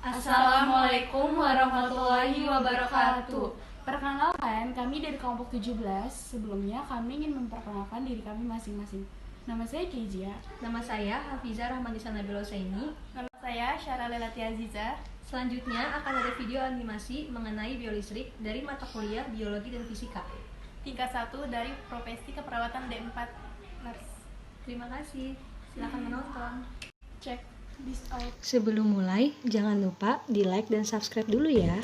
Assalamualaikum warahmatullahi wabarakatuh. Perkenalkan, kami dari kelompok 17. Sebelumnya kami ingin memperkenalkan diri kami masing-masing. Nama saya Kezia. Nama saya Hafizah Rahmanisa Nabila Husaini. Nama saya Syara Lelati Aziza. Selanjutnya akan ada video animasi mengenai biolistrik dari mata kuliah Biologi dan Fisika. Tingkat 1 dari Profesi Keperawatan D4 Nurse. Terima kasih. Silakan menonton. Check this out. Sebelum mulai, jangan lupa di like dan subscribe dulu ya.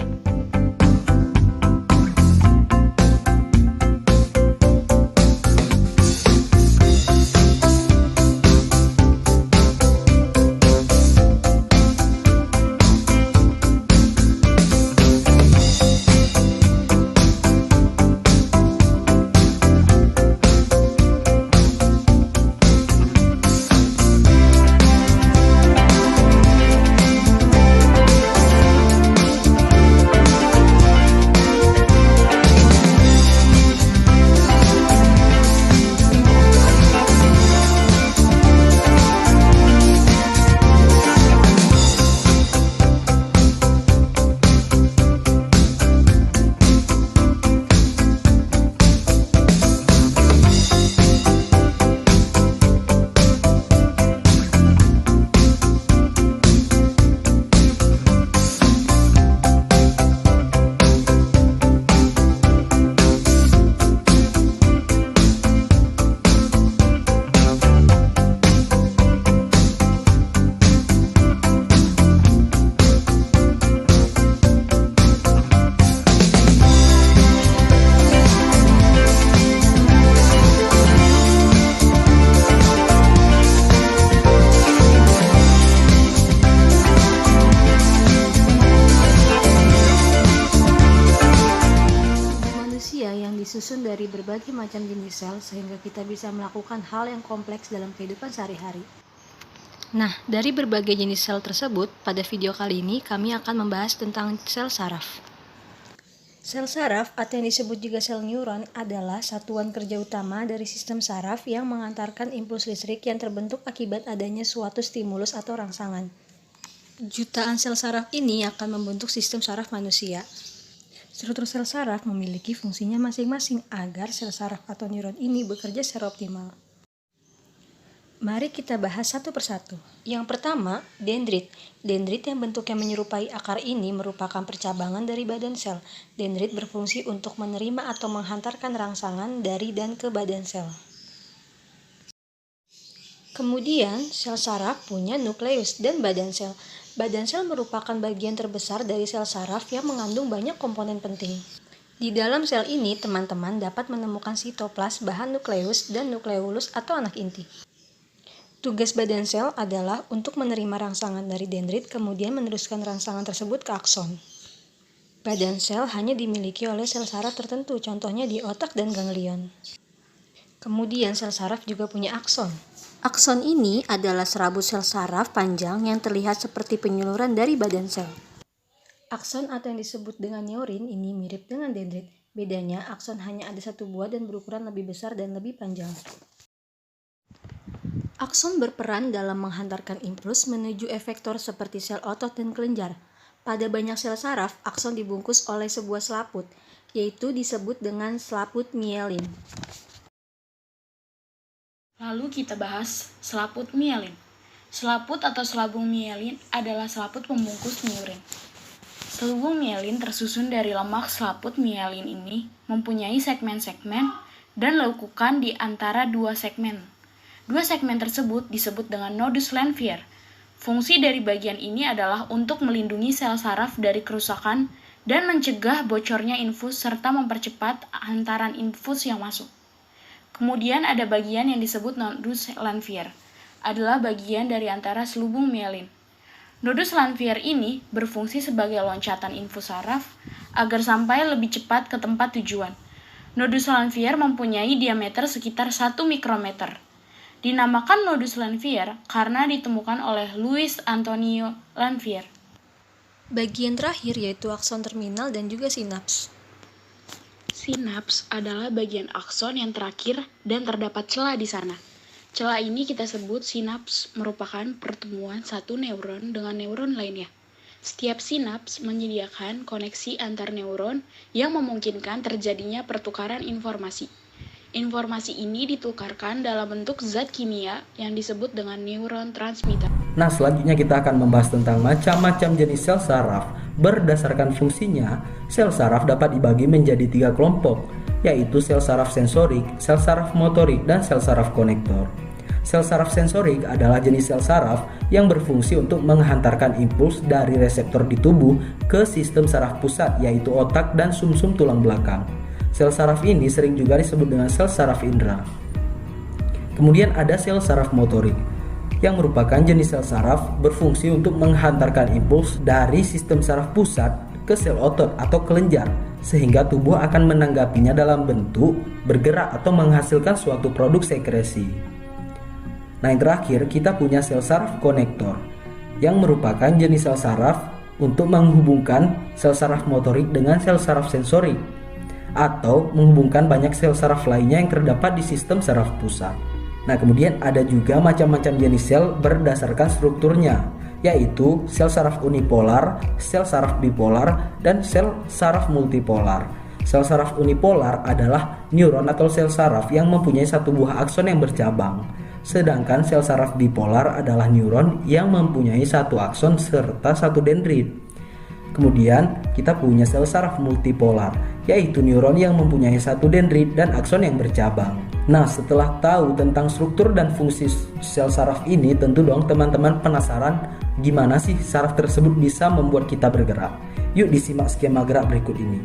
Disusun dari berbagai macam jenis sel sehingga kita bisa melakukan hal yang kompleks dalam kehidupan sehari-hari. Nah, dari berbagai jenis sel tersebut, pada video kali ini kami akan membahas tentang sel saraf. Sel saraf atau yang disebut juga sel neuron adalah satuan kerja utama dari sistem saraf yang mengantarkan impuls listrik yang terbentuk akibat adanya suatu stimulus atau rangsangan. Jutaan sel saraf ini akan membentuk sistem saraf manusia. Struktur sel saraf memiliki fungsinya masing-masing agar sel saraf atau neuron ini bekerja secara optimal. Mari kita bahas satu persatu. Yang pertama, dendrit. Dendrit yang bentuknya menyerupai akar ini merupakan percabangan dari badan sel. Dendrit berfungsi untuk menerima atau menghantarkan rangsangan dari dan ke badan sel. Kemudian, sel saraf punya nukleus dan badan sel. Badan sel merupakan bagian terbesar dari sel saraf yang mengandung banyak komponen penting. Di dalam sel ini, teman-teman dapat menemukan sitoplas, bahan nukleus, dan nukleolus atau anak inti. Tugas badan sel adalah untuk menerima rangsangan dari dendrit, kemudian meneruskan rangsangan tersebut ke akson. Badan sel hanya dimiliki oleh sel saraf tertentu, contohnya di otak dan ganglion. Kemudian sel saraf juga punya akson. Akson ini adalah serabut sel saraf panjang yang terlihat seperti penyuluran dari badan sel. Akson atau yang disebut dengan neurin ini mirip dengan dendrit. Bedanya, akson hanya ada satu buah dan berukuran lebih besar dan lebih panjang. Akson berperan dalam menghantarkan impuls menuju efektor seperti sel otot dan kelenjar. Pada banyak sel saraf, akson dibungkus oleh sebuah selaput, yaitu disebut dengan selaput mielin. Lalu kita bahas selaput mielin. Selaput atau selubung mielin adalah selaput pembungkus neurin. Selubung mielin tersusun dari lemak. Selaput mielin ini mempunyai segmen-segmen dan lekukan di antara dua segmen. Dua segmen tersebut disebut dengan nodus Lanvier. Fungsi dari bagian ini adalah untuk melindungi sel saraf dari kerusakan dan mencegah bocornya infus serta mempercepat hantaran infus yang masuk. Kemudian ada bagian yang disebut nodus Lanvier, adalah bagian dari antara selubung mielin. Nodus Lanvier ini berfungsi sebagai loncatan infus saraf agar sampai lebih cepat ke tempat tujuan. Nodus Lanvier mempunyai diameter sekitar 1 mikrometer. Dinamakan nodus Lanvier karena ditemukan oleh Louis Antonio Lanvier. Bagian terakhir yaitu akson terminal dan juga sinaps. Sinaps adalah bagian akson yang terakhir dan terdapat celah di sana. Celah ini kita sebut sinaps, merupakan pertemuan satu neuron dengan neuron lainnya. Setiap sinaps menyediakan koneksi antar neuron yang memungkinkan terjadinya pertukaran informasi. Informasi ini ditukarkan dalam bentuk zat kimia yang disebut dengan neuron transmitter. Nah, selanjutnya kita akan membahas tentang macam-macam jenis sel saraf. Berdasarkan fungsinya, sel saraf dapat dibagi menjadi 3 kelompok, yaitu sel saraf sensorik, sel saraf motorik, dan sel saraf konektor. Sel saraf sensorik adalah jenis sel saraf yang berfungsi untuk menghantarkan impuls dari reseptor di tubuh ke sistem saraf pusat, yaitu otak dan sumsum tulang belakang. Sel saraf ini sering juga disebut dengan sel saraf indera. Kemudian ada sel saraf motorik, yang merupakan jenis sel saraf berfungsi untuk menghantarkan impuls dari sistem saraf pusat ke sel otot atau kelenjar, sehingga tubuh akan menanggapinya dalam bentuk bergerak atau menghasilkan suatu produk sekresi. Nah, yang terakhir kita punya sel saraf konektor, yang merupakan jenis sel saraf untuk menghubungkan sel saraf motorik dengan sel saraf sensorik, atau menghubungkan banyak sel saraf lainnya yang terdapat di sistem saraf pusat. Nah, kemudian ada juga macam-macam jenis sel berdasarkan strukturnya, yaitu sel saraf unipolar, sel saraf bipolar, dan sel saraf multipolar. Sel saraf unipolar adalah neuron atau sel saraf yang mempunyai satu buah akson yang bercabang. Sedangkan sel saraf bipolar adalah neuron yang mempunyai satu akson serta satu dendrit. Kemudian kita punya sel saraf multipolar, yaitu neuron yang mempunyai satu dendrit dan akson yang bercabang. Nah, setelah tahu tentang struktur dan fungsi sel saraf ini, tentu dong teman-teman penasaran gimana sih saraf tersebut bisa membuat kita bergerak. Yuk disimak skema gerak berikut ini.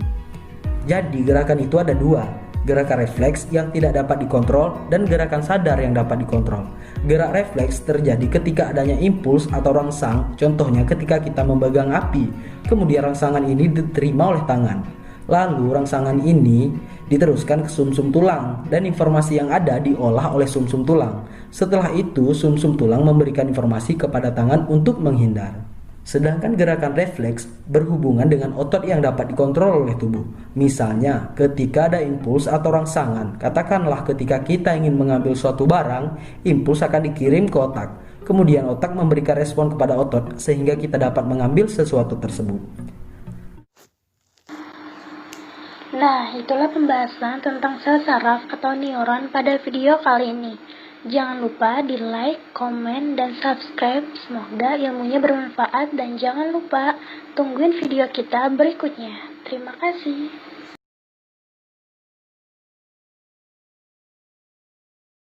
Jadi gerakan itu ada dua, gerakan refleks yang tidak dapat dikontrol dan gerakan sadar yang dapat dikontrol. Gerak refleks terjadi ketika adanya impuls atau rangsang, contohnya ketika kita memegang api, kemudian rangsangan ini diterima oleh tangan. Lalu rangsangan ini diteruskan ke sumsum tulang dan informasi yang ada diolah oleh sumsum tulang. Setelah itu sumsum tulang memberikan informasi kepada tangan untuk menghindar. Sedangkan gerakan refleks berhubungan dengan otot yang dapat dikontrol oleh tubuh. Misalnya, ketika ada impuls atau rangsangan, katakanlah ketika kita ingin mengambil suatu barang, impuls akan dikirim ke otak. Kemudian otak memberikan respon kepada otot sehingga kita dapat mengambil sesuatu tersebut. Nah, itulah pembahasan tentang sel saraf atau neuron pada video kali ini. Jangan lupa di like, komen, dan subscribe. Semoga ilmunya bermanfaat dan jangan lupa tungguin video kita berikutnya. Terima kasih.